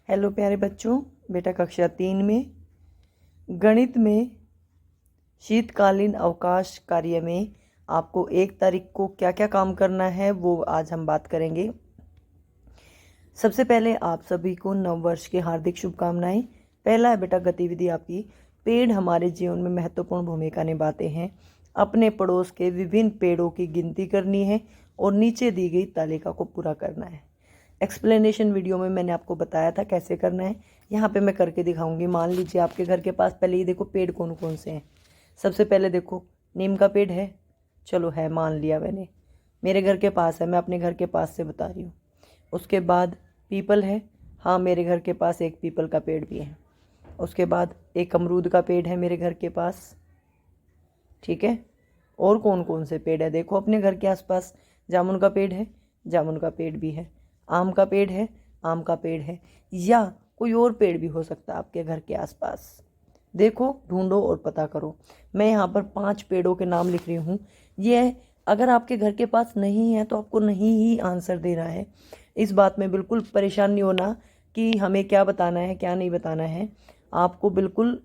Hello प्यारे बच्चों, बेटा कक्षा 3 में गणित में शीतकालीन अवकाश कार्य में आपको 1 तारीख को क्या क्या काम करना है वो आज हम बात करेंगे। सबसे पहले आप सभी को नव वर्ष की हार्दिक शुभकामनाएं। पहला है बेटा गतिविधि आपकी, पेड़ हमारे जीवन में महत्वपूर्ण भूमिका निभाते हैं। अपने पड़ोस के विभिन्न पेड़ों की गिनती करनी है और नीचे दी गई तालिका को पूरा करना है। एक्सप्लेनेशन वीडियो में मैंने आपको बताया था कैसे करना है, यहाँ पे मैं करके दिखाऊंगी। मान लीजिए आपके घर के पास पहले ये देखो पेड़ कौन कौन से हैं। सबसे पहले देखो नीम का पेड़ है, चलो है, मान लिया मैंने, मेरे घर के पास है, मैं अपने घर के पास से बता रही हूँ। उसके बाद पीपल है, हाँ मेरे घर के पास एक पीपल का पेड़ भी है। उसके बाद एक अमरूद का पेड़ है मेरे घर के पास, ठीक है। और कौन कौन से पेड़ है देखो अपने घर के आसपास, जामुन का पेड़ है, जामुन का पेड़ भी है, आम का पेड़ है, आम का पेड़ है, या कोई और पेड़ भी हो सकता है आपके घर के आसपास। देखो ढूंढो और पता करो। मैं यहाँ पर 5 पेड़ों के नाम लिख रही हूँ। ये अगर आपके घर के पास नहीं है तो आपको नहीं ही आंसर देना है। इस बात में बिल्कुल परेशान नहीं होना कि हमें क्या बताना है क्या नहीं बताना है, आपको बिल्कुल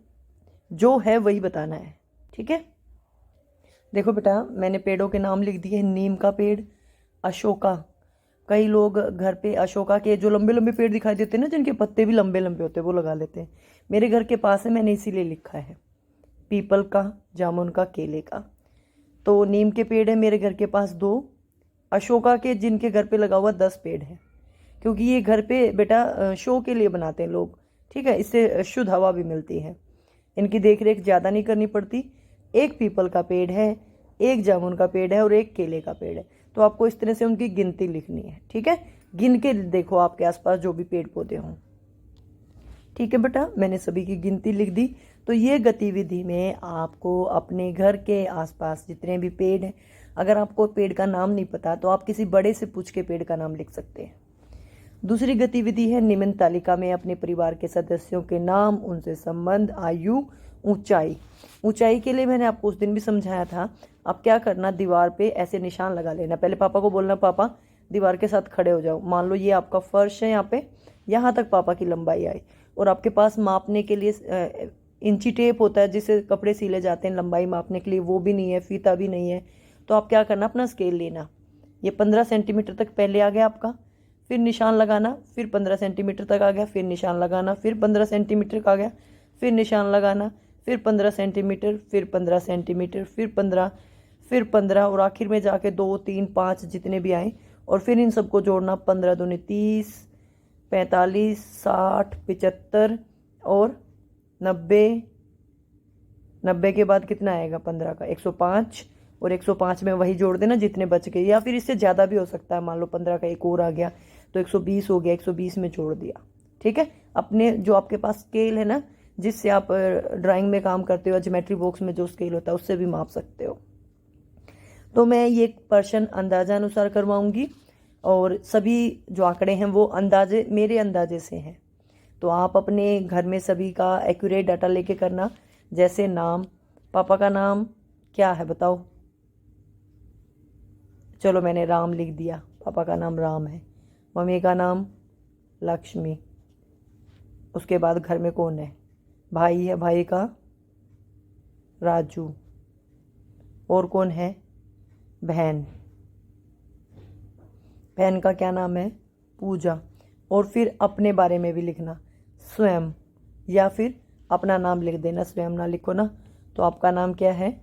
जो है वही बताना है, ठीक है। देखो बेटा मैंने पेड़ों के नाम लिख दिए। नीम का पेड़, अशोका, कई लोग घर पे अशोका के जो लंबे लंबे पेड़ दिखाई देते हैं ना, जिनके पत्ते भी लंबे लंबे होते हैं, वो लगा लेते हैं। मेरे घर के पास है, मैंने इसीलिए लिखा है। पीपल का, जामुन का, केले का। तो नीम के पेड़ है मेरे घर के पास 2, अशोका के जिनके घर पे लगा हुआ 10 पेड़ है, क्योंकि ये घर पे बेटा शो के लिए बनाते हैं लोग, ठीक है। इससे शुद्ध हवा भी मिलती है, इनकी देख रेख ज़्यादा नहीं करनी पड़ती। एक पीपल का पेड़ है, एक जामुन का पेड़ है और एक केले का पेड़ है। तो आपको इस तरह से उनकी गिनती लिखनी है, ठीक है। गिन के देखो आपके आसपास जो भी पेड़ पौधे हों, ठीक है बेटा। मैंने सभी की गिनती लिख दी। तो ये गतिविधि में आपको अपने घर के आसपास जितने भी पेड़ हैं, अगर आपको पेड़ का नाम नहीं पता तो आप किसी बड़े से पूछ के पेड़ का नाम लिख सकते हैं। दूसरी गतिविधि है निम्न तालिका में अपने परिवार के सदस्यों के नाम, उनसे संबंध, आयु, ऊंचाई। ऊंचाई के लिए मैंने आपको उस दिन भी समझाया था। अब क्या करना, दीवार पे ऐसे निशान लगा लेना। पहले पापा को बोलना पापा दीवार के साथ खड़े हो जाओ। मान लो ये आपका फर्श है, यहाँ पे यहाँ तक पापा की लंबाई आई, और आपके पास मापने के लिए इंची टेप होता है जिससे कपड़े सिले जाते हैं लंबाई मापने के लिए, वो भी नहीं है, फीता भी नहीं है। तो आप क्या करना, अपना स्केल लेना। ये 15 सेंटीमीटर तक पहले आ गया आपका, फिर निशान लगाना, फिर 15 सेंटीमीटर तक आ गया, फिर निशान लगाना, फिर 15 सेंटीमीटर का आ गया, फिर निशान लगाना, फिर 15 सेंटीमीटर, फिर 15 सेंटीमीटर, फिर 15, फिर 15, और आखिर में जाके 2, 3, 5 जितने भी आए, और फिर इन सबको जोड़ना। 15 दूनी 30, 45, 60, 75 और 90। 90 के बाद कितना आएगा 15 का, 105, और 105 में वही जोड़ देना जितने बच गए, या फिर इससे ज़्यादा भी हो सकता है। मान लो 15 का एक और आ गया तो 120 हो गया, 120 में जोड़ दिया, ठीक है। अपने जो आपके पास स्केल है ना, जिससे आप ड्राइंग में काम करते हो, ज्योमेट्री बॉक्स में जो स्केल होता है उससे भी माप सकते हो। तो मैं ये प्रश्न अंदाजा अनुसार करवाऊंगी, और सभी जो आंकड़े हैं वो अंदाजे, मेरे अंदाजे से हैं। तो आप अपने घर में सभी का एक्यूरेट डाटा लेके करना। जैसे नाम, पापा का नाम क्या है बताओ, चलो मैंने राम लिख दिया, पापा का नाम राम है। मम्मी का नाम लक्ष्मी। उसके बाद घर में कौन है, भाई है, भाई का राजू। और कौन है, बहन, बहन का क्या नाम है, पूजा। और फिर अपने बारे में भी लिखना, स्वयं, या फिर अपना नाम लिख देना, स्वयं ना लिखो ना। तो आपका नाम क्या है,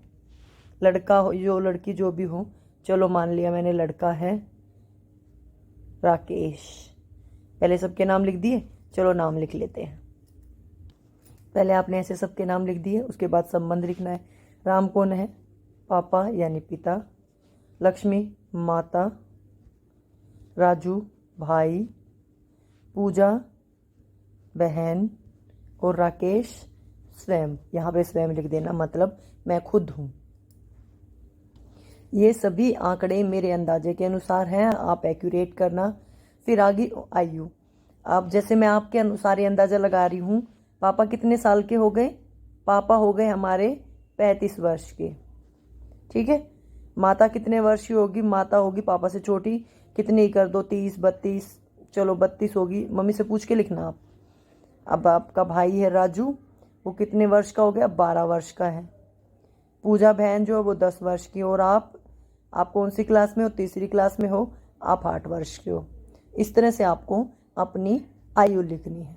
लड़का हो जो लड़की जो भी हो, चलो मान लिया मैंने लड़का है राकेश। पहले सबके नाम लिख दिए, चलो नाम लिख लेते हैं। पहले आपने ऐसे सबके नाम लिख दिए, उसके बाद संबंध लिखना है। राम कौन है, पापा यानी पिता, लक्ष्मी माता, राजू भाई, पूजा बहन, और राकेश स्वयं। यहाँ पे स्वयं लिख देना, मतलब मैं खुद हूँ। ये सभी आंकड़े मेरे अंदाजे के अनुसार हैं, आप एक्यूरेट करना। फिर आगे आयु, आप जैसे मैं आपके अनुसार ये अंदाज़ा लगा रही हूँ। पापा कितने साल के हो गए, पापा हो गए हमारे 35 वर्ष के, ठीक है। माता कितने वर्ष की होगी, माता होगी पापा से छोटी, कितनी कर दो, 30, 32, चलो 32 होगी, मम्मी से पूछ के लिखना आप। अब आपका भाई है राजू, वो कितने वर्ष का हो गया? 12 वर्ष का है। पूजा बहन जो है वो 10 वर्ष की, और आप कौन सी क्लास में हो? तीसरी क्लास में हो। आप 8 वर्ष के हो। इस तरह से आपको अपनी आयु लिखनी है।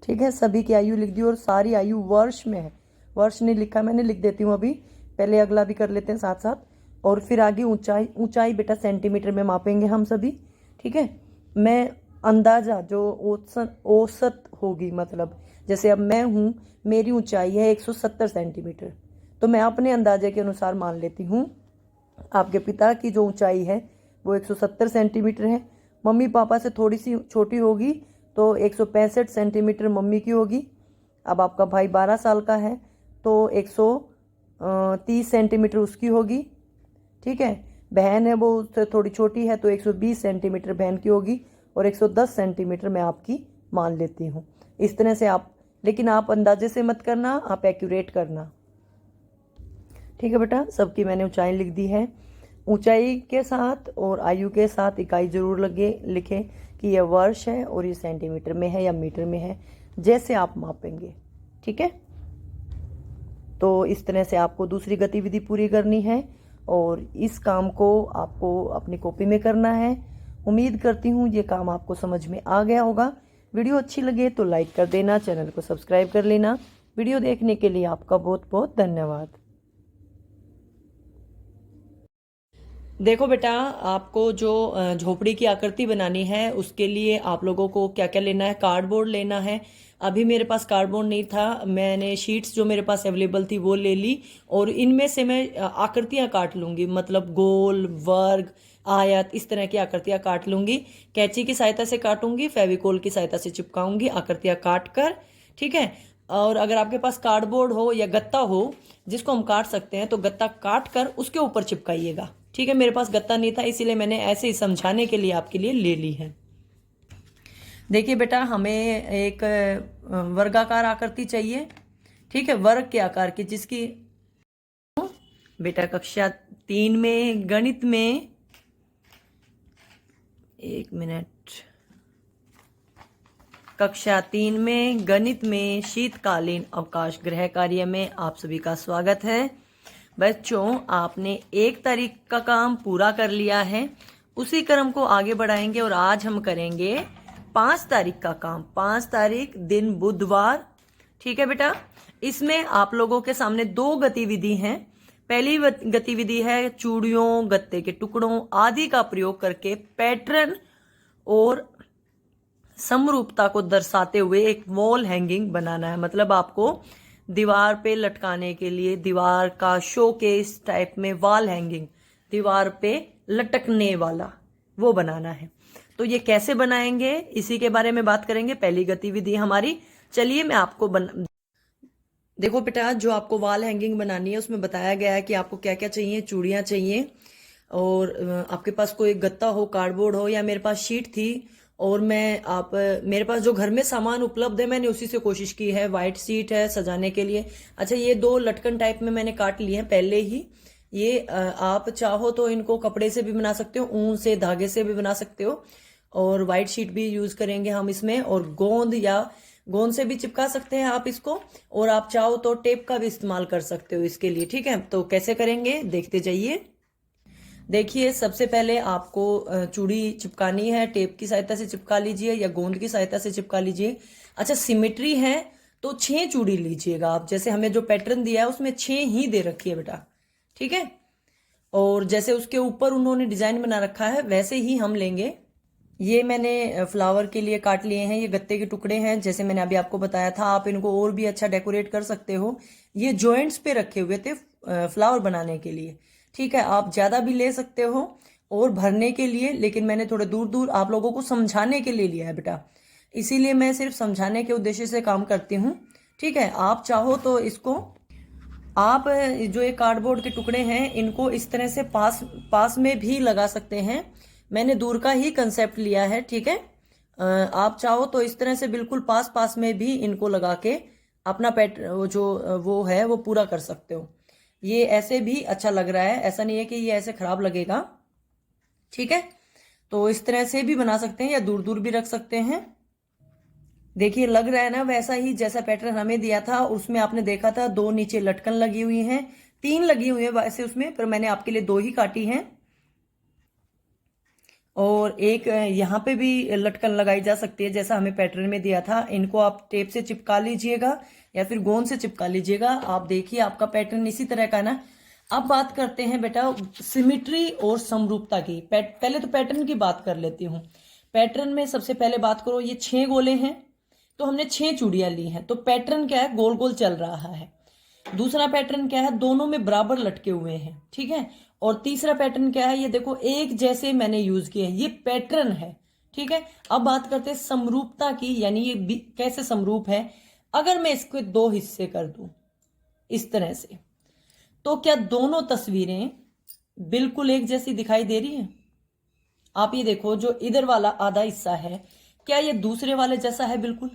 ठीक है, सभी की आयु लिख दी और सारी आयु वर्ष में है। वर्ष नहीं लिखा मैंने, लिख देती हूँ अभी। पहले अगला भी कर लेते हैं साथ साथ, और फिर आगे ऊंचाई। ऊंचाई बेटा सेंटीमीटर में मापेंगे हम सभी। ठीक है, मैं अंदाजा जो औसत होगी, मतलब जैसे अब मैं हूँ, मेरी ऊंचाई है 170 सेंटीमीटर, तो मैं अपने अंदाजे के अनुसार मान लेती हूँ आपके पिता की जो ऊंचाई है वो 170 सेंटीमीटर है। मम्मी पापा से थोड़ी सी छोटी होगी तो 165 सेंटीमीटर मम्मी की होगी। अब आपका भाई 12 साल का है तो 130 सेंटीमीटर उसकी होगी। ठीक है, बहन है वो उससे थोड़ी छोटी है तो 120 सेंटीमीटर बहन की होगी, और 110 सेंटीमीटर मैं आपकी मान लेती हूँ। इस तरह से आप, लेकिन आप अंदाजे से मत करना, आप एक्यूरेट करना। ठीक है बेटा, सबकी मैंने ऊंचाई लिख दी है। ऊंचाई के साथ और आयु के साथ इकाई जरूर लिखें कि यह वर्ष है और ये सेंटीमीटर में है या मीटर में है, जैसे आप मापेंगे। ठीक है, तो इस तरह से आपको दूसरी गतिविधि पूरी करनी है और इस काम को आपको अपनी कॉपी में करना है। उम्मीद करती हूँ ये काम आपको समझ में आ गया होगा। वीडियो अच्छी लगे तो लाइक कर देना, चैनल को सब्सक्राइब कर लेना। वीडियो देखने के लिए आपका बहुत बहुत धन्यवाद। देखो बेटा, आपको जो झोपड़ी की आकृति बनानी है उसके लिए आप लोगों को क्या क्या लेना है? कार्डबोर्ड लेना है। अभी मेरे पास कार्डबोर्ड नहीं था, मैंने शीट्स जो मेरे पास अवेलेबल थी वो ले ली, और इनमें से मैं आकृतियां काट लूंगी, मतलब गोल, वर्ग, आयत, इस तरह की आकृतियां काट लूंगी। कैंची की सहायता से काटूंगी, फेविकोल की सहायता से चिपकाऊंगी आकृतियां काट कर। ठीक है, और अगर आपके पास कार्डबोर्ड हो या गत्ता हो जिसको हम काट सकते हैं तो गत्ता काट कर उसके ऊपर चिपकाइएगा। ठीक है, मेरे पास गत्ता नहीं था इसीलिए मैंने ऐसे ही समझाने के लिए आपके लिए ले ली है। देखिए बेटा, हमें एक वर्गाकार आकृति चाहिए। ठीक है, वर्ग के आकार की, जिसकी बेटा कक्षा 3 में गणित में, एक मिनट, कक्षा 3 में गणित में शीतकालीन अवकाश गृह कार्य में आप सभी का स्वागत है। बच्चों, आपने 1 तारीख का काम पूरा कर लिया है, उसी क्रम को आगे बढ़ाएंगे और आज हम करेंगे 5 तारीख का काम। 5 तारीख दिन बुधवार। ठीक है बेटा, इसमें आप लोगों के सामने 2 गतिविधि हैं। पहली गतिविधि है चूड़ियों, गत्ते के टुकड़ों आदि का प्रयोग करके पैटर्न और समरूपता को दर्शाते हुए एक वॉल हैंगिंग बनाना है। मतलब आपको दीवार पे लटकाने के लिए, दीवार का शोकेस टाइप में वॉल हैंगिंग, दीवार पे लटकने वाला, वो बनाना है। तो ये कैसे बनाएंगे इसी के बारे में बात करेंगे। पहली गतिविधि हमारी, चलिए मैं आपको देखो बेटा, जो आपको वॉल हैंगिंग बनानी है उसमें बताया गया है कि आपको क्या क्या चाहिए। चूड़ियां चाहिए, और आपके पास कोई गत्ता हो, कार्डबोर्ड हो, या मेरे पास शीट थी और मेरे पास जो घर में सामान उपलब्ध है मैंने उसी से कोशिश की है। व्हाइट शीट है सजाने के लिए। अच्छा, ये 2 लटकन टाइप में मैंने काट लिए हैं पहले ही। ये आप चाहो तो इनको कपड़े से भी बना सकते हो, ऊन से, धागे से भी बना सकते हो, और व्हाइट शीट भी यूज करेंगे हम इसमें, और गोंद से भी चिपका सकते हैं आप इसको, और आप चाहो तो टेप का भी इस्तेमाल कर सकते हो इसके लिए। ठीक है, तो कैसे करेंगे देखते जाइए। देखिए, सबसे पहले आपको चूड़ी चिपकानी है, टेप की सहायता से चिपका लीजिए या गोंद की सहायता से चिपका लीजिए। अच्छा, सिमेट्री है तो 6 चूड़ी लीजिएगा आप। जैसे हमें जो पैटर्न दिया है उसमें 6 ही दे रखी है बेटा। ठीक है, और जैसे उसके ऊपर उन्होंने डिजाइन बना रखा है वैसे ही हम लेंगे। ये मैंने फ्लावर के लिए काट लिए हैं। ये गत्ते के टुकड़े हैं, जैसे मैंने अभी आपको बताया था। आप इनको और भी अच्छा डेकोरेट कर सकते हो। ये जॉइंट्स पे रखे हुए थे फ्लावर बनाने के लिए। ठीक है, आप ज्यादा भी ले सकते हो और भरने के लिए, लेकिन मैंने थोड़े दूर दूर आप लोगों को समझाने के लिए लिया है बेटा, इसीलिए मैं सिर्फ समझाने के उद्देश्य से काम करती हूँ। ठीक है, आप चाहो तो इसको, आप जो ये कार्डबोर्ड के टुकड़े हैं इनको इस तरह से पास पास में भी लगा सकते हैं। मैंने दूर का ही कंसेप्ट लिया है। ठीक है, आप चाहो तो इस तरह से बिल्कुल पास पास में भी इनको लगा के अपना वो है वो पूरा कर सकते हो। ये ऐसे भी अच्छा लग रहा है, ऐसा नहीं है कि ये ऐसे खराब लगेगा। ठीक है, तो इस तरह से भी बना सकते हैं या दूर दूर भी रख सकते हैं। देखिए लग रहा है ना वैसा ही जैसा पैटर्न हमें दिया था, उसमें आपने देखा था 2 नीचे लटकन लगी हुई हैं, 3 लगी हुई है वैसे उसमें, पर मैंने आपके लिए 2 ही काटी हैं। और एक यहाँ पे भी लटकन लगाई जा सकती है जैसा हमें पैटर्न में दिया था। इनको आप टेप से चिपका लीजिएगा या फिर गोंद से चिपका लीजिएगा। आप देखिए आपका पैटर्न इसी तरह का ना। अब बात करते हैं बेटा सिमिट्री और समरूपता की। पहले तो पैटर्न की बात कर लेती हूँ। पैटर्न में सबसे पहले बात करो, ये 6 गोले हैं तो हमने 6 चूड़ियां ली हैं, तो पैटर्न क्या है, गोल गोल चल रहा है। दूसरा पैटर्न क्या है, दोनों में बराबर लटके हुए हैं, ठीक है। और तीसरा पैटर्न क्या है, ये देखो एक जैसे मैंने यूज किए हैं, ये पैटर्न है, ठीक है। अब बात करते हैं समरूपता की, यानी ये कैसे समरूप है। अगर मैं इसको 2 हिस्से कर दूं इस तरह से, तो क्या दोनों तस्वीरें बिल्कुल एक जैसी दिखाई दे रही हैं? आप ये देखो, जो इधर वाला आधा हिस्सा है, क्या ये दूसरे वाले जैसा है? बिल्कुल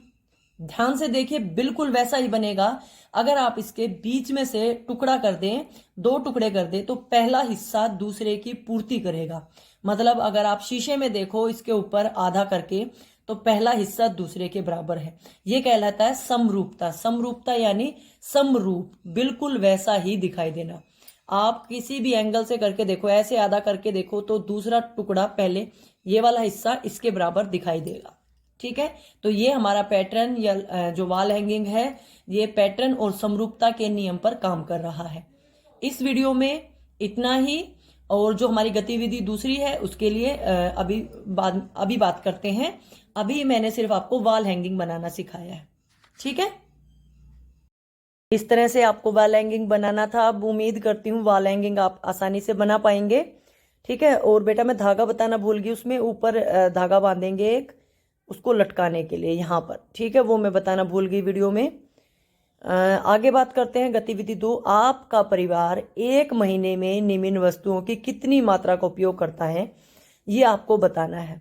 ध्यान से देखिए, बिल्कुल वैसा ही बनेगा। अगर आप इसके बीच में से टुकड़ा कर दें, 2 टुकड़े कर दें, तो पहला हिस्सा दूसरे की पूर्ति करेगा। मतलब अगर आप शीशे में देखो इसके ऊपर आधा करके, तो पहला हिस्सा दूसरे के बराबर है। ये कहलाता है समरूपता। समरूपता यानी समरूप, बिल्कुल वैसा ही दिखाई देना। आप किसी भी एंगल से करके देखो, ऐसे आधा करके देखो, तो दूसरा टुकड़ा पहले ये वाला हिस्सा इसके बराबर दिखाई देगा, ठीक है। तो ये हमारा पैटर्न या जो वॉल हैंगिंग है, ये पैटर्न और समरूपता के नियम पर काम कर रहा है। इस वीडियो में इतना ही। और जो हमारी गतिविधि दूसरी है उसके लिए अभी बात करते हैं। अभी मैंने सिर्फ आपको वॉल हैंगिंग बनाना सिखाया है, ठीक है। इस तरह से आपको वॉल हैंगिंग बनाना था। अब उम्मीद करती हूँ वॉल हैंगिंग आप आसानी से बना पाएंगे, ठीक है। और बेटा मैं धागा बताना भूल गई, उसमें ऊपर धागा बांधेंगे एक, उसको लटकाने के लिए यहाँ पर, ठीक है। वो मैं बताना भूल गई वीडियो में। आगे बात करते हैं गतिविधि 2। आपका परिवार 1 महीने में निम्न वस्तुओं की कितनी मात्रा का उपयोग करता है, ये आपको बताना है।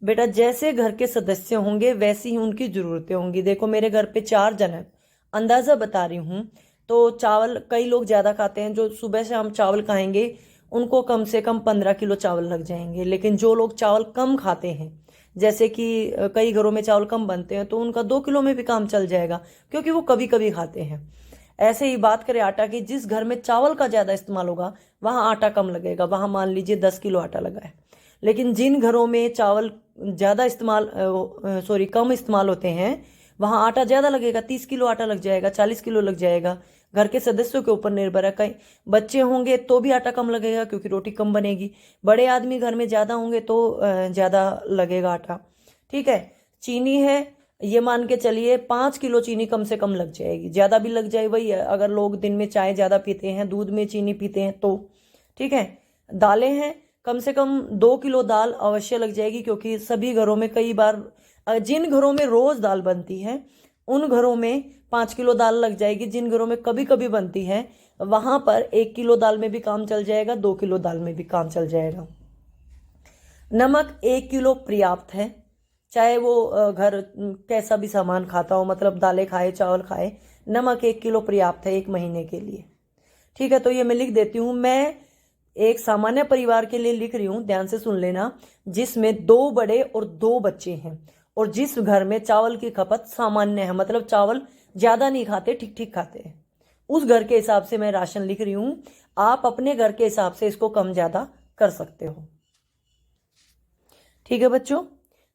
बेटा जैसे घर के सदस्य होंगे वैसी ही उनकी जरूरतें होंगी। देखो मेरे घर पे 4 जन है, अंदाजा बता रही हूँ। तो चावल कई लोग ज्यादा खाते हैं, जो सुबह शाम चावल खाएंगे उनको कम से कम 15 किलो चावल लग जाएंगे। लेकिन जो लोग चावल कम खाते हैं, जैसे कि कई घरों में चावल कम बनते हैं, तो उनका 2 किलो में भी काम चल जाएगा, क्योंकि वो कभी कभी खाते हैं। ऐसे ही बात करें आटा की, जिस घर में चावल का ज्यादा इस्तेमाल होगा वहां आटा कम लगेगा, वहां मान लीजिए 10 किलो आटा लगा है। लेकिन जिन घरों में चावल ज्यादा इस्तेमाल कम इस्तेमाल होते हैं, वहां आटा ज्यादा लगेगा, 30 किलो आटा लग जाएगा, 40 किलो लग जाएगा। घर के सदस्यों के ऊपर निर्भर है। कई बच्चे होंगे तो भी आटा कम लगेगा, क्योंकि रोटी कम बनेगी। बड़े आदमी घर में ज्यादा होंगे तो ज्यादा लगेगा आटा, ठीक है। चीनी है, ये मान के चलिए 5 किलो चीनी कम से कम लग जाएगी, ज्यादा भी लग जाए वही है, अगर लोग दिन में चाय ज्यादा पीते हैं, दूध में चीनी पीते हैं तो, ठीक है। दालें हैं, कम से कम 2 किलो दाल अवश्य लग जाएगी, क्योंकि सभी घरों में कई बार जिन घरों में रोज दाल बनती है उन घरों में 5 किलो दाल लग जाएगी। जिन घरों में कभी कभी बनती है वहां पर 1 किलो दाल में भी काम चल जाएगा, 2 किलो दाल में भी काम चल जाएगा। नमक 1 किलो पर्याप्त है, चाहे वो घर कैसा भी सामान खाता हो, मतलब दालें खाए चावल खाए, नमक 1 किलो पर्याप्त है 1 महीने के लिए, ठीक है। तो ये मैं लिख देती हूँ। मैं एक सामान्य परिवार के लिए लिख रही हूँ, ध्यान से सुन लेना, जिसमें 2 बड़े और 2 बच्चे हैं, और जिस घर में चावल की खपत सामान्य है, मतलब चावल ज्यादा नहीं खाते, ठीक ठीक खाते हैं, उस घर के हिसाब से मैं राशन लिख रही हूँ। आप अपने घर के हिसाब से इसको कम ज्यादा कर सकते हो, ठीक है बच्चों।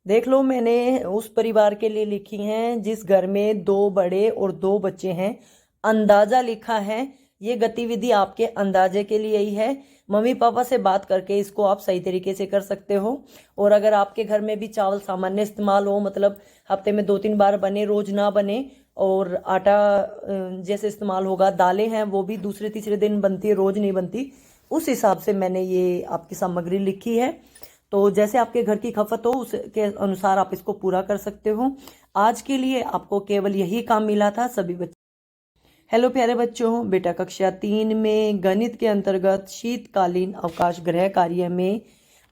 देख लो मैंने उस परिवार के लिए लिखी हैं जिस घर में 2 बड़े और 2 बच्चे हैं, अंदाजा लिखा है। ये गतिविधि आपके अंदाजे के लिए ही है। मम्मी पापा से बात करके इसको आप सही तरीके से कर सकते हो। और अगर आपके घर में भी चावल सामान्य इस्तेमाल हो, मतलब हफ्ते में 2-3 बार बने, रोज ना बने, और आटा जैसे इस्तेमाल होगा, दालें हैं वो भी दूसरे तीसरे दिन बनती है, रोज नहीं बनती, उस हिसाब से मैंने ये आपकी सामग्री लिखी है। तो जैसे आपके घर की खपत हो उसके अनुसार आप इसको पूरा कर सकते हो। आज के लिए आपको केवल यही काम मिला था सभी बच्चे। हेलो प्यारे बच्चों, बेटा कक्षा 3 में गणित के अंतर्गत शीतकालीन अवकाश गृह कार्य में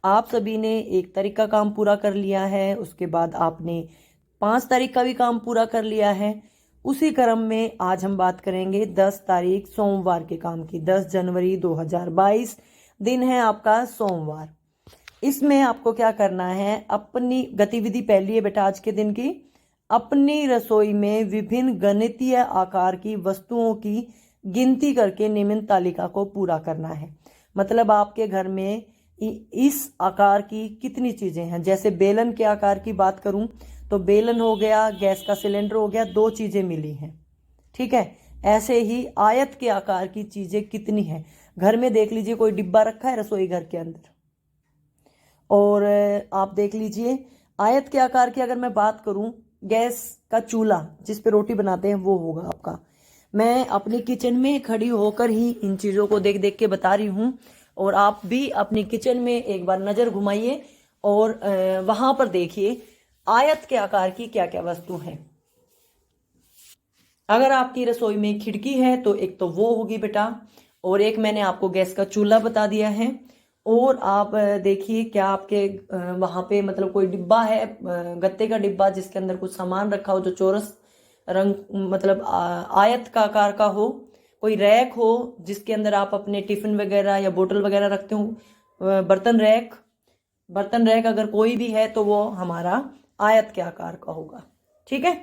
आप सभी ने 1 तारीख का काम पूरा कर लिया है। उसके बाद आपने 5 तारीख का भी काम पूरा कर लिया है। उसी क्रम में आज हम बात करेंगे 10 तारीख सोमवार के काम की। 10 जनवरी 2022 दिन है आपका सोमवार। इसमें आपको क्या करना है, अपनी गतिविधि पहली है बेटा आज के दिन की, अपनी रसोई में विभिन्न गणितीय आकार की वस्तुओं की गिनती करके निम्न तालिका को पूरा करना है। मतलब आपके घर में इस आकार की कितनी चीजें हैं। जैसे बेलन के आकार की बात करूं तो बेलन हो गया, गैस का सिलेंडर हो गया, 2 चीजें मिली हैं, ठीक है। ऐसे ही आयत के आकार की चीजें कितनी हैं। घर में देख लीजिए कोई डिब्बा रखा है रसोई घर के अंदर, और आप देख लीजिए आयत के आकार की अगर मैं बात करूं, गैस का चूल्हा जिस पे रोटी बनाते हैं वो होगा आपका। मैं अपनी किचन में खड़ी होकर ही इन चीज़ों को देख देख के बता रही हूँ, और आप भी अपनी किचन में एक बार नज़र घुमाइए और वहां पर देखिए आयत के आकार की क्या क्या वस्तु है। अगर आपकी रसोई में खिड़की है तो एक तो वो होगी बेटा, और एक मैंने आपको गैस का चूल्हा बता दिया है। और आप देखिए क्या आपके वहां पे मतलब कोई डिब्बा है, गत्ते का डिब्बा जिसके अंदर कुछ सामान रखा हो जो चौरस रंग मतलब आयत का आकार का हो। कोई रैक हो जिसके अंदर आप अपने टिफिन वगैरह या बोतल वगैरह रखते हो। बर्तन रैक अगर कोई भी है तो वो हमारा आयत के आकार का होगा, ठीक है।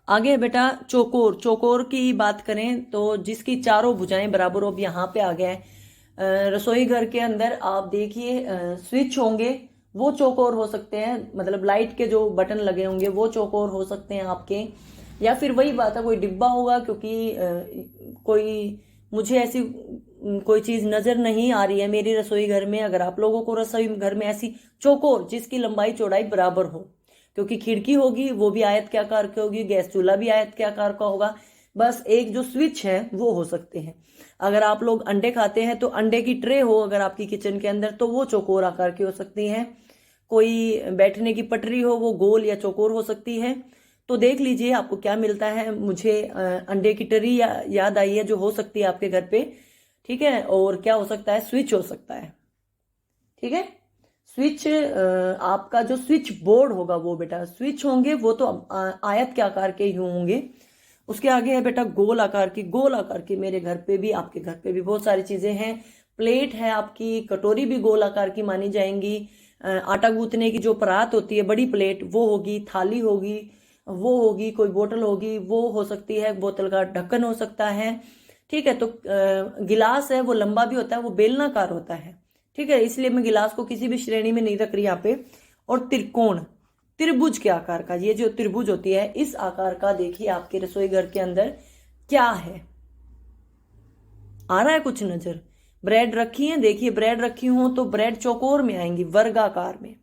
आगे बेटा चौकोर की बात करें तो जिसकी चारों भुजाएं बराबर हो। अब यहाँ पे आ गया है रसोई घर के अंदर आप देखिए स्विच होंगे वो चौकोर हो सकते हैं, मतलब लाइट के जो बटन लगे होंगे वो चौकोर हो सकते हैं आपके, या फिर वही बात है कोई डिब्बा होगा, क्योंकि कोई मुझे ऐसी कोई चीज नजर नहीं आ रही है मेरी रसोई घर में। अगर आप लोगों को रसोई घर में ऐसी चौकोर जिसकी लंबाई चौड़ाई बराबर हो, क्योंकि खिड़की होगी वो भी आयत के आकार की होगी, गैस चूल्हा भी आयत के आकार का होगा, बस एक जो स्विच है वो हो सकते हैं। अगर आप लोग अंडे खाते हैं तो अंडे की ट्रे हो अगर आपकी किचन के अंदर तो वो चौकोर आकार की हो सकती है। कोई बैठने की पटरी हो वो गोल या चौकोर हो सकती है। तो देख लीजिए आपको क्या मिलता है। मुझे अंडे की ट्रे याद आई है जो हो सकती है आपके घर पे, ठीक है। और क्या हो सकता है, स्विच हो सकता है, ठीक है। स्विच आपका जो स्विच बोर्ड होगा वो बेटा स्विच होंगे वो तो आयत के आकार के ही होंगे। उसके आगे है बेटा गोल आकार की मेरे घर पे भी आपके घर पे भी बहुत सारी चीजें हैं। प्लेट है आपकी, कटोरी भी गोल आकार की मानी जाएंगी। आटा गूंथने की जो परात होती है बड़ी प्लेट वो होगी, थाली होगी वो होगी, कोई बोतल होगी वो हो सकती है, बोतल का ढक्कन हो सकता है, ठीक है। तो गिलास है वो लंबा भी होता है, वो बेलनाकार होता है, ठीक है। इसलिए मैं गिलास को किसी भी श्रेणी में नहीं रख रही यहाँ पे। और त्रिभुज के आकार का, ये जो त्रिभुज होती है इस आकार का देखिए आपके रसोई घर के अंदर क्या है, आ रहा है कुछ नजर। ब्रेड रखी है, देखिए ब्रेड रखी हो तो ब्रेड चौकोर में आएंगी, वर्गाकार में,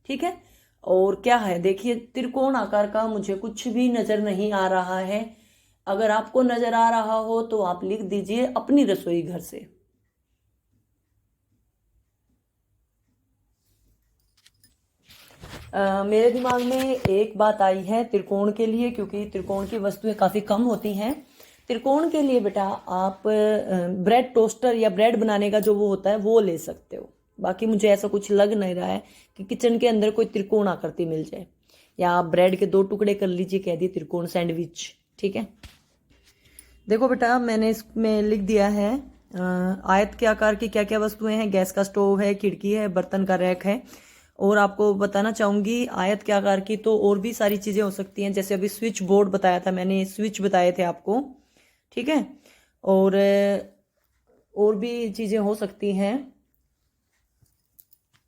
ठीक है। और क्या है देखिए त्रिकोण आकार का मुझे कुछ भी नजर नहीं आ रहा है। अगर आपको नजर आ रहा हो तो आप लिख दीजिए अपनी रसोई घर से। मेरे दिमाग में एक बात आई है त्रिकोण के लिए, क्योंकि त्रिकोण की वस्तुएं काफी कम होती हैं। त्रिकोण के लिए बेटा आप ब्रेड टोस्टर या ब्रेड बनाने का जो वो होता है वो ले सकते हो। बाकी मुझे ऐसा कुछ लग नहीं रहा है कि किचन के अंदर कोई त्रिकोण आकृति मिल जाए। या आप ब्रेड के 2 टुकड़े कर लीजिए, कह दिए त्रिकोण सैंडविच, ठीक है। देखो बेटा मैंने इसमें लिख दिया है आयत के आकार की क्या क्या वस्तुएं हैं। गैस का स्टोव है, खिड़की है, बर्तन का रैक है। और आपको बताना चाहूंगी आयत के आकार की तो और भी सारी चीजें हो सकती हैं। जैसे अभी स्विच बोर्ड बताया था मैंने, स्विच बताए थे आपको, ठीक है। और भी चीजें हो सकती हैं।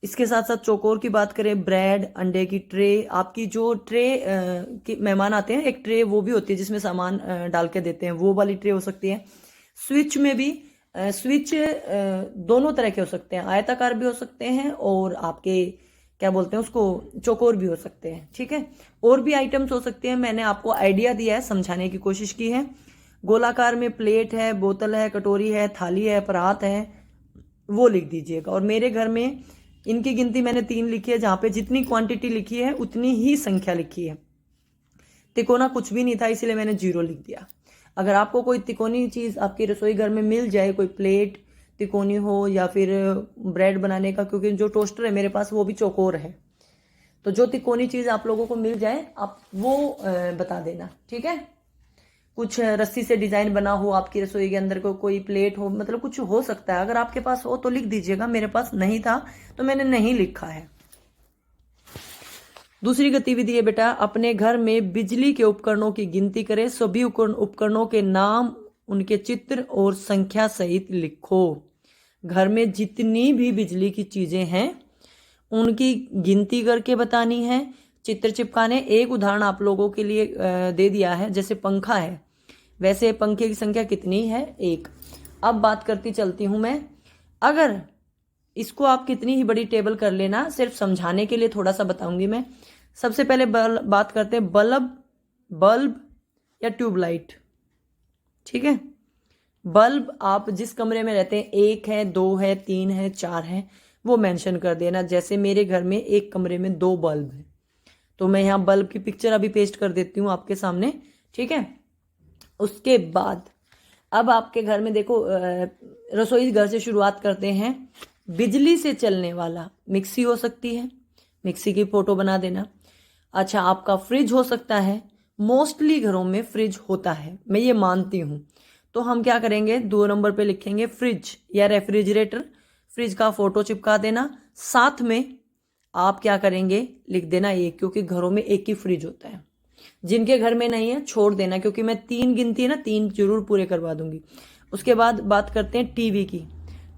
इसके साथ साथ चौकोर की बात करें, ब्रेड, अंडे की ट्रे, आपकी जो ट्रे मेहमान आते हैं एक ट्रे वो भी होती है जिसमें सामान डाल के देते हैं, वो वाली ट्रे हो सकती है। स्विच में भी स्विच दोनों तरह के हो सकते हैं, आयताकार भी हो सकते हैं और आपके क्या बोलते हैं उसको चौकोर भी हो सकते हैं, ठीक है। और भी आइटम्स हो सकते हैं, मैंने आपको आइडिया दिया है, समझाने की कोशिश की है। गोलाकार में प्लेट है, बोतल है, कटोरी है, थाली है, परात है, वो लिख दीजिएगा। और मेरे घर में इनकी गिनती मैंने 3 लिखी है, जहां पे जितनी क्वांटिटी लिखी है उतनी ही संख्या लिखी है। तिकोना कुछ भी नहीं था इसलिए मैंने 0 लिख दिया। अगर आपको कोई तिकोनी चीज आपकी रसोई घर में मिल जाए, कोई प्लेट तिकोनी हो या फिर ब्रेड बनाने का, क्योंकि जो टोस्टर है मेरे पास वो भी चौकोर है, तो जो तिकोनी चीज आप लोगों को मिल जाए आप वो बता देना, ठीक है। कुछ रस्सी से डिजाइन बना हो आपकी रसोई के अंदर, कोई प्लेट हो, मतलब कुछ हो सकता है। अगर आपके पास हो तो लिख दीजिएगा, मेरे पास नहीं था तो मैंने नहीं लिखा है। दूसरी गतिविधि है बेटा, अपने घर में बिजली के उपकरणों की गिनती करें। सभी उपकरणों के नाम, उनके चित्र और संख्या सहित लिखो। घर में जितनी भी बिजली की चीजें हैं उनकी गिनती करके बतानी है, चित्र चिपकाने। एक उदाहरण आप लोगों के लिए दे दिया है, जैसे पंखा है, वैसे पंखे की संख्या कितनी है? 1। अब बात करती चलती हूं मैं, अगर इसको आप कितनी ही बड़ी टेबल कर लेना, सिर्फ समझाने के लिए थोड़ा सा बताऊंगी मैं। सबसे पहले बात करते हैं बल्ब या ट्यूबलाइट। ठीक है, बल्ब आप जिस कमरे में रहते हैं, 1 है, 2 है, 3 है, 4 है, वो मेंशन कर देना। जैसे मेरे घर में एक कमरे में 2 बल्ब है, तो मैं यहाँ बल्ब की पिक्चर अभी पेस्ट कर देती हूँ आपके सामने। ठीक है, उसके बाद अब आपके घर में देखो, रसोई घर से शुरुआत करते हैं। बिजली से चलने वाला मिक्सी हो सकती है, मिक्सी की फोटो बना देना। अच्छा, आपका फ्रिज हो सकता है, मोस्टली घरों में फ्रिज होता है, मैं ये मानती हूँ। तो हम क्या करेंगे, 2 नंबर पे लिखेंगे फ्रिज या रेफ्रिजरेटर। फ्रिज का फोटो चिपका देना। साथ में आप क्या करेंगे, लिख देना 1, क्योंकि घरों में एक ही फ्रिज होता है। जिनके घर में नहीं है छोड़ देना, क्योंकि मैं 3 गिनती है ना, 3 जरूर पूरे करवा दूंगी। उसके बाद बात करते हैं टीवी की।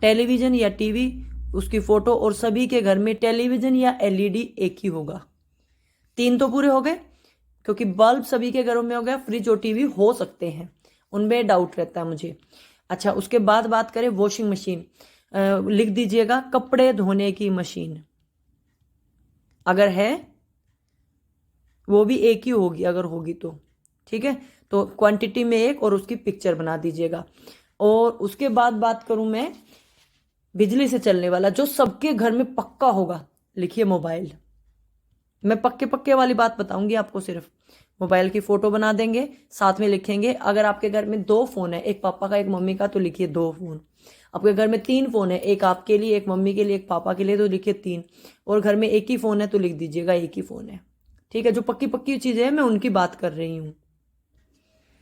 टेलीविजन या टीवी, उसकी फोटो, और सभी के घर में टेलीविजन या एलईडी एक ही होगा। 3 तो पूरे हो गए, क्योंकि बल्ब सभी के घरों में हो गया। फ्रिज और टीवी हो सकते हैं, उनमें डाउट रहता है मुझे। अच्छा, उसके बाद बात करें वॉशिंग मशीन, लिख दीजिएगा कपड़े धोने की मशीन। अगर है वो भी एक ही होगी, अगर होगी तो। ठीक है, तो क्वांटिटी में 1 और उसकी पिक्चर बना दीजिएगा। और उसके बाद बात करूं मैं बिजली से चलने वाला, जो सबके घर में पक्का होगा, लिखिए मोबाइल। मैं पक्के वाली बात बताऊंगी आपको, सिर्फ मोबाइल की फोटो बना देंगे, साथ में लिखेंगे। अगर आपके घर में 2 फोन है, एक पापा का एक मम्मी का, तो लिखिए 2 फोन। आपके घर में 3 फोन है, एक आपके लिए, एक मम्मी के लिए, एक पापा के लिए, तो लिखिए 3। और घर में एक ही फोन है तो लिख दीजिएगा 1 ही फोन है। ठीक है, जो पक्की चीजें हैं मैं उनकी बात कर रही हूँ।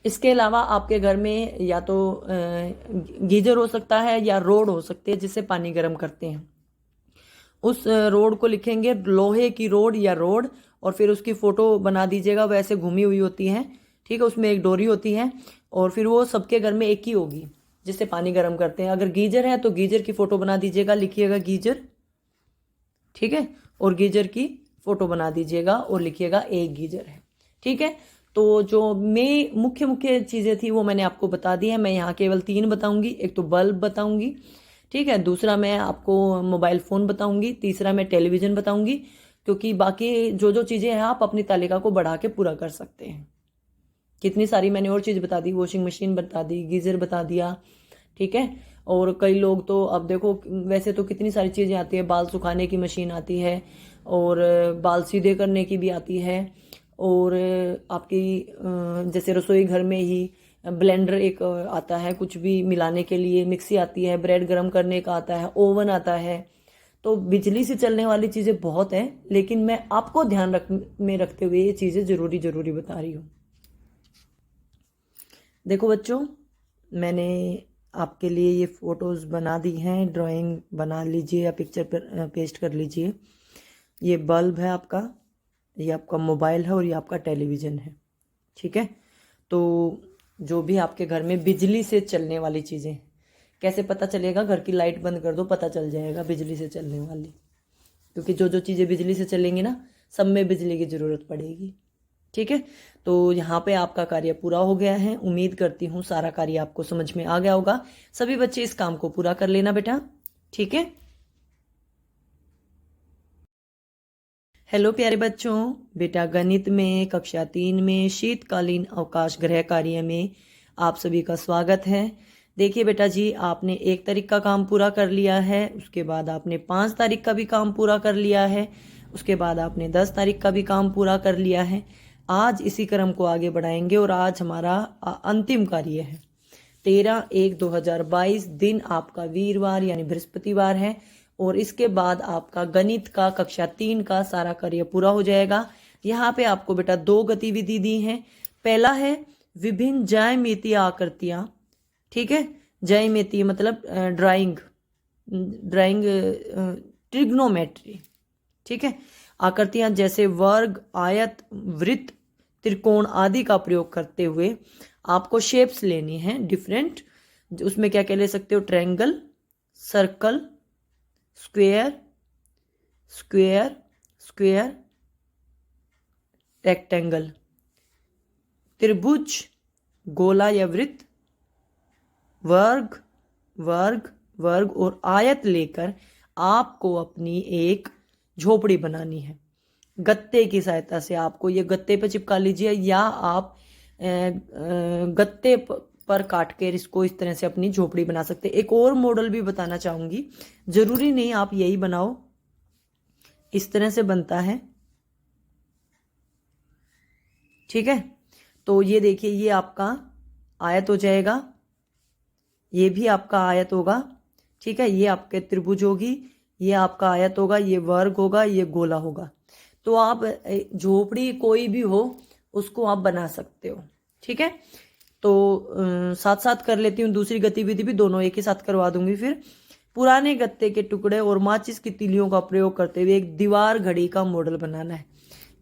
इसके अलावा आपके घर में या तो गीजर हो सकता है या रोड हो सकती है, जिससे पानी गर्म करते हैं। उस रोड को लिखेंगे लोहे की रोड या रोड, और फिर उसकी फोटो बना दीजिएगा। वैसे घूमी हुई होती है, ठीक है, उसमें एक डोरी होती है, और फिर वो सबके घर में एक ही होगी, जिससे पानी गर्म करते हैं। अगर गीजर है तो गीजर की फोटो बना दीजिएगा, लिखिएगा गीजर। ठीक है, और गीजर की फोटो बना दीजिएगा और लिखिएगा 1 गीजर है। ठीक है, तो जो मैं मुख्य चीजें थी वो मैंने आपको बता दी है। मैं यहाँ केवल 3 बताऊंगी। एक तो बल्ब बताऊंगी, ठीक है, दूसरा मैं आपको मोबाइल फोन बताऊंगी, तीसरा मैं टेलीविजन बताऊंगी, क्योंकि बाकी जो चीजें हैं आप अपनी तालिका को बढ़ा के पूरा कर सकते हैं। कितनी सारी मैंने और चीज बता दी, वॉशिंग मशीन बता दी, गीजर बता दिया। ठीक है, और कई लोग तो अब देखो, वैसे तो कितनी सारी चीजें आती है, बाल सुखाने की मशीन आती है, और बाल सीधे करने की भी आती है, और आपकी जैसे रसोई घर में ही ब्लेंडर एक आता है, कुछ भी मिलाने के लिए, मिक्सी आती है, ब्रेड गर्म करने का आता है, ओवन आता है। तो बिजली से चलने वाली चीजें बहुत हैं, लेकिन मैं आपको ध्यान में रखते हुए ये चीजें जरूरी बता रही हूँ। देखो बच्चों, मैंने आपके लिए ये फोटोज बना दी हैं, ड्राइंग बना लीजिए या पिक्चर पर पेस्ट कर लीजिए। ये बल्ब है आपका, ये आपका मोबाइल है, और ये आपका टेलीविजन है। ठीक है, तो जो भी आपके घर में बिजली से चलने वाली चीज़ें, कैसे पता चलेगा, घर की लाइट बंद कर दो, पता चल जाएगा बिजली से चलने वाली, क्योंकि जो चीज़ें बिजली से चलेंगी ना, सब में बिजली की ज़रूरत पड़ेगी। ठीक है, तो यहाँ पे आपका कार्य पूरा हो गया है। उम्मीद करती हूँ सारा कार्य आपको समझ में आ गया होगा। सभी बच्चे इस काम को पूरा कर लेना बेटा। ठीक है, हेलो प्यारे बच्चों, बेटा गणित में कक्षा 3 में शीतकालीन अवकाश गृह कार्य में आप सभी का स्वागत है। देखिए बेटा जी, आपने 1 तारीख का काम पूरा कर लिया है, उसके बाद आपने 5 तारीख का भी काम पूरा कर लिया है, उसके बाद आपने 10 तारीख का भी काम पूरा कर लिया है। आज इसी क्रम को आगे बढ़ाएंगे, और आज हमारा अंतिम कार्य है 13/1/2022। दिन आपका वीरवार यानी बृहस्पतिवार है, और इसके बाद आपका गणित का कक्षा 3 का सारा कार्य पूरा हो जाएगा। यहाँ पे आपको बेटा 2 गतिविधि दी हैं। पहला है विभिन्न ज्यामितीय आकृतियां। ठीक है, ज्यामितीय मतलब ड्राइंग ट्रिग्नोमेट्री। ठीक है, आकृतियां जैसे वर्ग, आयत, वृत्त, त्रिकोण आदि का प्रयोग करते हुए आपको शेप्स लेनी है डिफरेंट। उसमें क्या क्या ले सकते हो? Triangle, circle, square, square, square, rectangle, त्रिभुज, गोला या वृत्त, वर्ग, वर्ग, वर्ग और आयत लेकर आपको अपनी एक झोपड़ी बनानी है। गत्ते की सहायता से आपको ये गत्ते पे चिपका लीजिए, या आप गत्ते पर काट कर इसको इस तरह से अपनी झोपड़ी बना सकते हैं। एक और मॉडल भी बताना चाहूंगी, जरूरी नहीं आप यही बनाओ, इस तरह से बनता है। ठीक है, तो ये देखिए, ये आपका आयत हो जाएगा, ये भी आपका आयत होगा। ठीक है, ये आपके त्रिभुज होगी, ये आपका आयत होगा, ये वर्ग होगा, ये गोला होगा। तो आप झोपड़ी कोई भी हो उसको आप बना सकते हो। ठीक है, तो साथ साथ कर लेती हूँ दूसरी गतिविधि भी, दोनों एक ही साथ करवा दूंगी। फिर पुराने गत्ते के टुकड़े और माचिस की तीलियों का प्रयोग करते हुए एक दीवार घड़ी का मॉडल बनाना है।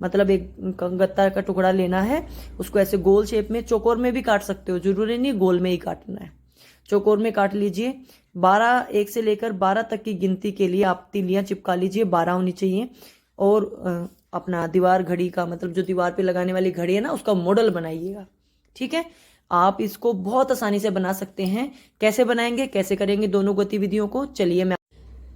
मतलब एक गत्ता का टुकड़ा लेना है, उसको ऐसे गोल शेप में, चौकोर में भी काट सकते हो, जरूरी नहीं गोल में ही काटना है, चौकोर में काट लीजिए। 12, 1 से लेकर 12 तक की गिनती के लिए आप तीलियां चिपका लीजिए, 12 होनी चाहिए। और अपना दीवार घड़ी का, मतलब जो दीवार पे लगाने वाली घड़ी है ना, उसका मॉडल बनाइएगा। ठीक है, आप इसको बहुत आसानी से बना सकते हैं। कैसे बनाएंगे, कैसे करेंगे दोनों गतिविधियों को, चलिए मैं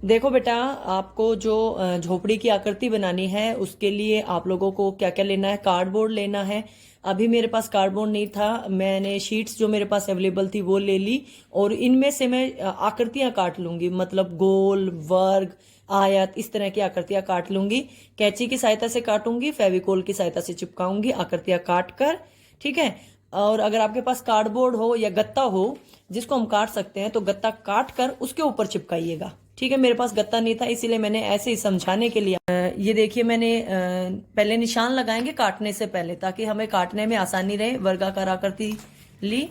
देखो बेटा, आपको जो झोपड़ी की आकृति बनानी है उसके लिए आप लोगों को क्या क्या लेना है? कार्डबोर्ड लेना है। अभी मेरे पास कार्डबोर्ड नहीं था, मैंने शीट्स जो मेरे पास अवेलेबल थी वो ले ली, और इनमें से मैं आकृतियां काट लूंगी, मतलब गोल, वर्ग, आयत, इस तरह की आकृतियां काट लूंगी। कैंची की सहायता से काटूंगी, फेविकोल की सहायता से चिपकाऊंगी आकृतियां काट कर। ठीक है, और अगर आपके पास कार्डबोर्ड हो या गत्ता हो जिसको हम काट सकते हैं, तो गत्ता काट कर उसके ऊपर चिपकाइएगा। ठीक है, मेरे पास गत्ता नहीं था इसीलिए मैंने ऐसे ही समझाने के लिए ये देखिए, मैंने पहले निशान लगाएंगे काटने से पहले, ताकि हमें काटने में आसानी रहे। वर्गाकार आकृति ली,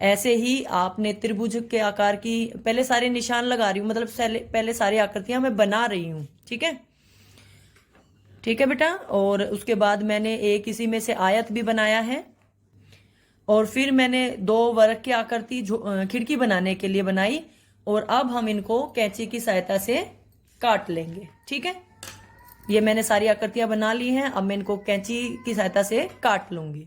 ऐसे ही आपने त्रिभुज के आकार की पहले सारे निशान लगा रही हूँ, मतलब पहले सारी आकृतियां मैं बना रही हूँ। ठीक है, ठीक है बेटा। और उसके बाद मैंने एक इसी में से आयत भी बनाया है, और फिर मैंने 2 वर्ग की आकृति खिड़की बनाने के लिए बनाई, और अब हम इनको कैंची की सहायता से काट लेंगे। ठीक है, ये मैंने सारी आकृतियां बना ली हैं, अब मैं इनको कैंची की सहायता से काट लूंगी।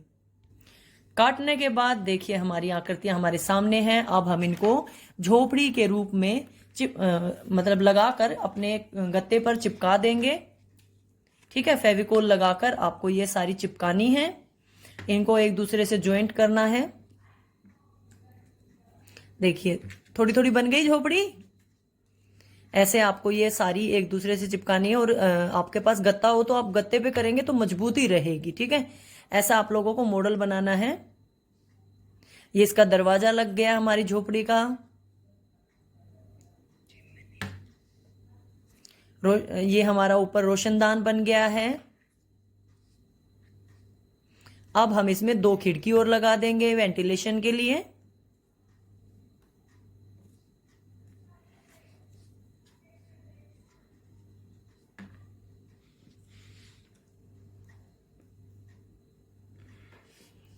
काटने के बाद देखिए हमारी आकृतियां हमारे सामने हैं। अब हम इनको झोपड़ी के रूप में मतलब लगाकर अपने गत्ते पर चिपका देंगे। ठीक है, फेविकोल लगाकर आपको ये सारी चिपकानी है, इनको एक दूसरे से ज्वाइंट करना है। देखिए थोड़ी थोड़ी बन गई झोपड़ी, ऐसे आपको ये सारी एक दूसरे से चिपकानी है। और आपके पास गत्ता हो तो आप गत्ते पे करेंगे तो मजबूती रहेगी। ठीक है, ऐसा आप लोगों को मॉडल बनाना है। ये इसका दरवाजा लग गया हमारी झोपड़ी का। ये हमारा ऊपर रोशनदान बन गया है। अब हम इसमें 2 खिड़की और लगा देंगे वेंटिलेशन के लिए।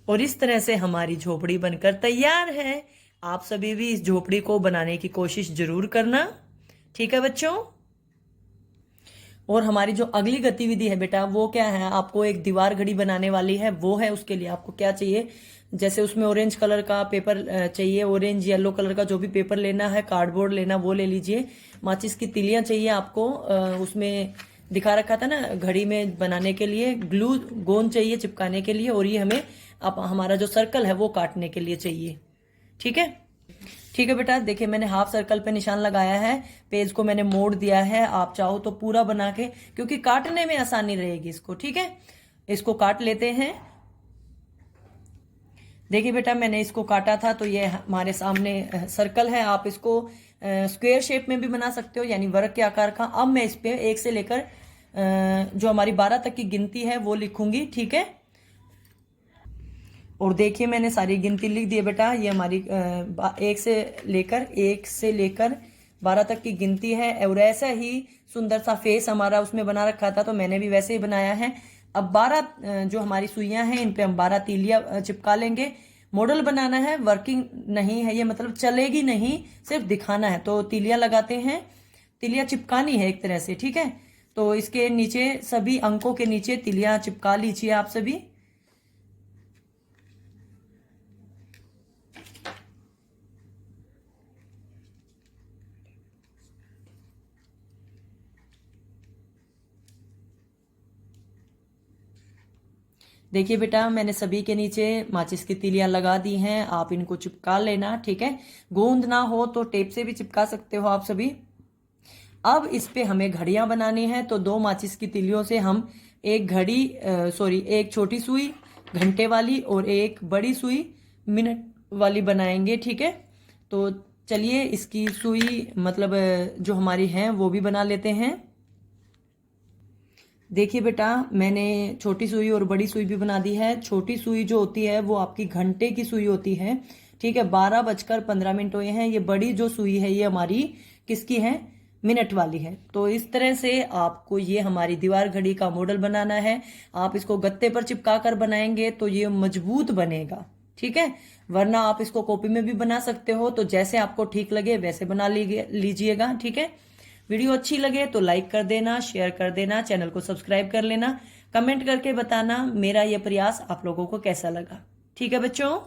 और इस तरह से हमारी झोपड़ी बनकर तैयार है। आप सभी भी इस झोपड़ी को बनाने की कोशिश जरूर करना। ठीक है बच्चों, और हमारी जो अगली गतिविधि है बेटा वो क्या है? आपको एक दीवार घड़ी बनाने वाली है। वो है, उसके लिए आपको क्या चाहिए? जैसे उसमें ऑरेंज कलर का पेपर चाहिए, ऑरेंज येलो कलर का जो भी पेपर लेना है, कार्डबोर्ड लेना वो ले लीजिए। माचिस की तिलियां चाहिए आपको, उसमें दिखा रखा था ना घड़ी में बनाने के लिए। ग्लू गोंद चाहिए चिपकाने के लिए, और ये हमें अब हमारा जो सर्कल है वो काटने के लिए चाहिए। ठीक है, ठीक है बेटा। देखिए मैंने हाफ सर्कल पे निशान लगाया है, पेज को मैंने मोड़ दिया है। आप चाहो तो पूरा बना के, क्योंकि काटने में आसानी रहेगी इसको। ठीक है, इसको काट लेते हैं। देखिए बेटा मैंने इसको काटा था, तो ये हमारे सामने सर्कल है। आप इसको स्क्वायर शेप में भी बना सकते हो, यानी वर्ग के आकार का। अब मैं इस पे 1 से लेकर जो हमारी 12 तक की गिनती है वो लिखूंगी। ठीक है, और देखिए मैंने सारी गिनती लिख दी है बेटा। ये हमारी 1 से लेकर 12 तक की गिनती है और ऐसा ही सुंदर सा फेस हमारा उसमें बना रखा था, तो मैंने भी वैसे ही बनाया है। अब 12 जो हमारी सुइयां हैं इन पे हम 12 तीलियां चिपका लेंगे। मॉडल बनाना है, वर्किंग नहीं है ये, मतलब चलेगी नहीं, सिर्फ दिखाना है। तो तीलियां लगाते हैं, तीलियां चिपकानी है एक तरह से, ठीक है। तो इसके नीचे सभी अंकों के नीचे तीलियां चिपका लीजिए आप सभी। देखिए बेटा, मैंने सभी के नीचे माचिस की तीलियां लगा दी हैं, आप इनको चिपका लेना, ठीक है। गोंद ना हो तो टेप से भी चिपका सकते हो आप सभी। अब इस पे हमें घड़ियां बनानी है, तो 2 माचिस की तीलियों से हम एक एक छोटी सुई घंटे वाली और एक बड़ी सुई मिनट वाली बनाएंगे, ठीक है। तो चलिए इसकी सुई मतलब जो हमारी है वो भी बना लेते हैं। देखिए बेटा, मैंने छोटी सुई और बड़ी सुई भी बना दी है। छोटी सुई जो होती है वो आपकी घंटे की सुई होती है, ठीक है। 12:15 हुए हैं। ये बड़ी जो सुई है ये हमारी किसकी है, मिनट वाली है। तो इस तरह से आपको ये हमारी दीवार घड़ी का मॉडल बनाना है। आप इसको गत्ते पर चिपका कर बनाएंगे तो ये मजबूत बनेगा, ठीक है। वरना आप इसको कॉपी में भी बना सकते हो, तो जैसे आपको ठीक लगे वैसे बना लीजिएगा, ठीक है। वीडियो अच्छी लगे तो लाइक कर देना, शेयर कर देना, चैनल को सब्सक्राइब कर लेना, कमेंट करके बताना मेरा यह प्रयास आप लोगों को कैसा लगा, ठीक है बच्चों।